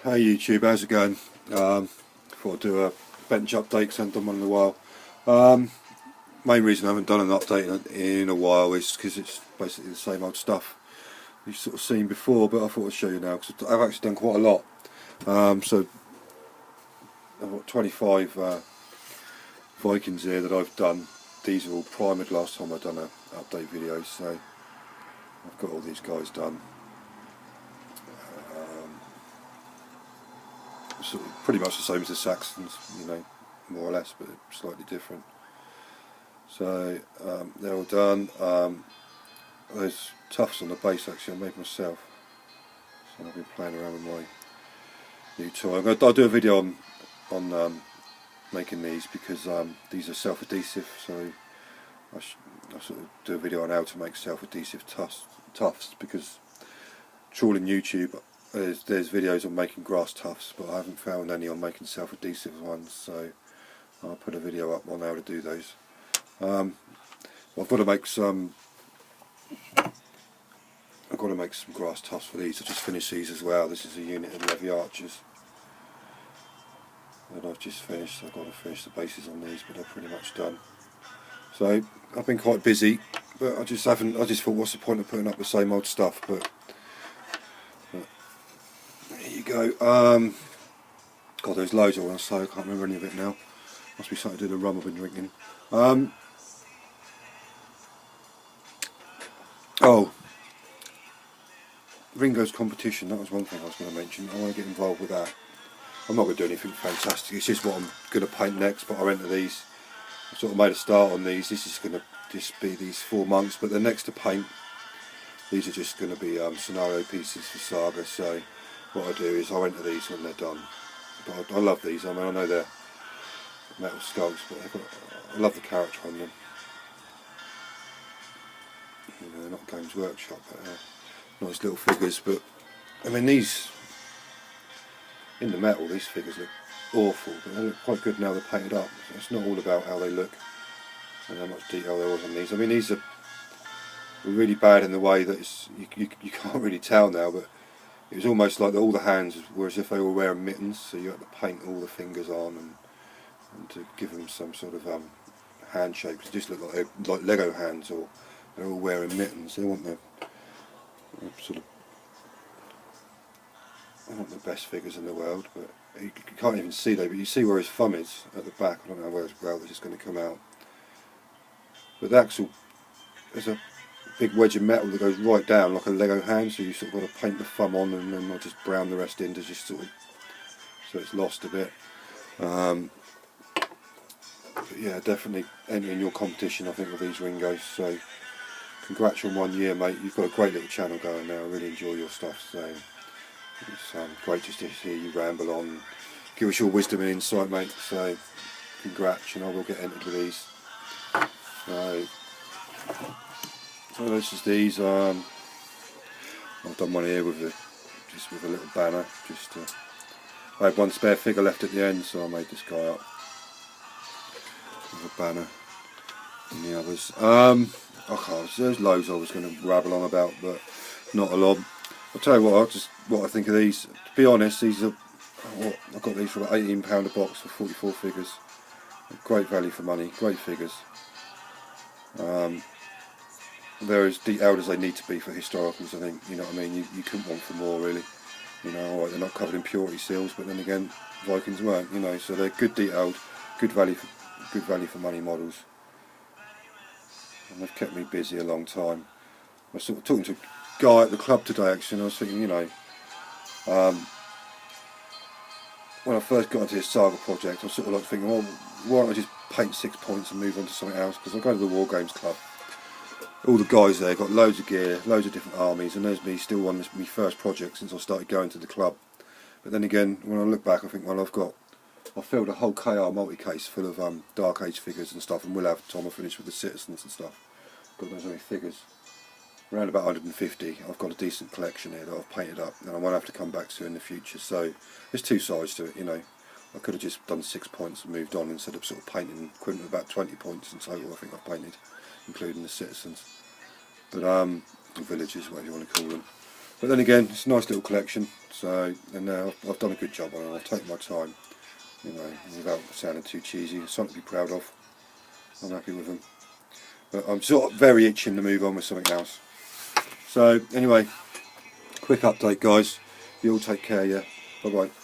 Hey YouTube, how's it going? Thought I'd do a bench update because I haven't done one in a while. Main reason I haven't done an update in a while is because it's basically the same old stuff you've sort of seen before, but I thought I'd show you now because I've actually done quite a lot. So I've got 25 Vikings here that I've done. These are all primed last time I've done an update video, so I've got all these guys done. Sort of pretty much the same as the Saxons, you know, more or less, but slightly different. So they're all done. Those tufts on the base actually I made myself, so I've been playing around with my new toy. I'll do a video on making these because these are self-adhesive, so I'll sort of do a video on how to make self-adhesive tufts because trawling YouTube there's videos on making grass tufts, but I haven't found any on making self-adhesive ones, so I'll put a video up on how to do those. I've got to make some grass tufts for these. I just finished these as well. This is a unit of Levy Archers that I've just finished. I've got to finish the bases on these, but they're pretty much done. So I've been quite busy, but I just thought, what's the point of putting up the same old stuff? But there you go. God, there's loads I want to say. I can't remember any of it now. Must be something to do with the rum I've been drinking. Oh, Ringo's competition. That was one thing I was going to mention. I want to get involved with that. I'm not going to do anything fantastic. It's just what I'm going to paint next. But I enter these. I sort of made a start on these. This is going to just be these 4 months. But the next to paint, these are just going to be scenario pieces for Saga. So what I do is I enter these when they're done. But I love these. I mean, I know they're metal skulls, but I love the character on them. You know, they're not Games Workshop, but nice little figures. But I mean, these in the metal, these figures look awful, but they look quite good now they're painted up. So it's not all about how they look and how much detail there was on these. I mean, these are really bad in the way that you can't really tell now, but it was almost like all the hands were as if they were wearing mittens, so you had to paint all the fingers on and to give them some sort of hand shape. It just looked like Lego hands, or they're all wearing mittens. They want the best figures in the world, but you can't even see that. But you see where his thumb is at the back. I don't know where this is going to come out. But the axle, there's a big wedge of metal that goes right down like a Lego hand, so you sort of got to paint the thumb on and then I'll just brown the rest in to just sort of so it's lost a bit. But yeah, definitely entering your competition I think with these Ringos, so congrats on 1 year, mate. You've got a great little channel going now. I really enjoy your stuff, so it's great just to hear you ramble on, give us your wisdom and insight, mate. So congrats, and I will get entered with these. So this is these. I've done one here with a little banner. I had one spare figure left at the end, so I made this guy up with a banner and the others. There's loads I was going to rabble on about, but not a lot. I'll tell you what I think of these. To be honest, these are I got these for about £18 a box for 44 figures. Great value for money. Great figures. They're as detailed as they need to be for historicals, I think. You know what I mean? You couldn't want for more, really. You know, alright, they're not covered in purity seals, but then again, Vikings weren't. You know, so they're good detailed, good value for money models, and they've kept me busy a long time. I was sort of talking to a guy at the club today, actually, and I was thinking, you know, when I first got into this Saga project, I was sort of like thinking, well, why don't I just paint 6 points and move on to something else? Because I go to the War Games Club. All the guys there got loads of gear, loads of different armies, and there's me still on my first project since I started going to the club. But then again, when I look back, I think, well, I've filled a whole KR multi-case full of Dark Age figures and stuff, and we'll have time I finish with the Citizens and stuff. God knows how many figures. Around about 150. I've got a decent collection here that I've painted up, and I might have to come back to in the future. So there's two sides to it, you know. I could have just done 6 points and moved on instead of sort of painting equivalent about 20 points in total. I think I've painted, including the Citizens, but villagers, whatever you want to call them. But then again, it's a nice little collection. So, and I've done a good job on it. I'll take my time, you know, without sounding too cheesy. It's something to be proud of. I'm happy with them. But I'm sort of very itching to move on with something else. So anyway, quick update, guys. You all take care, yeah. Bye bye.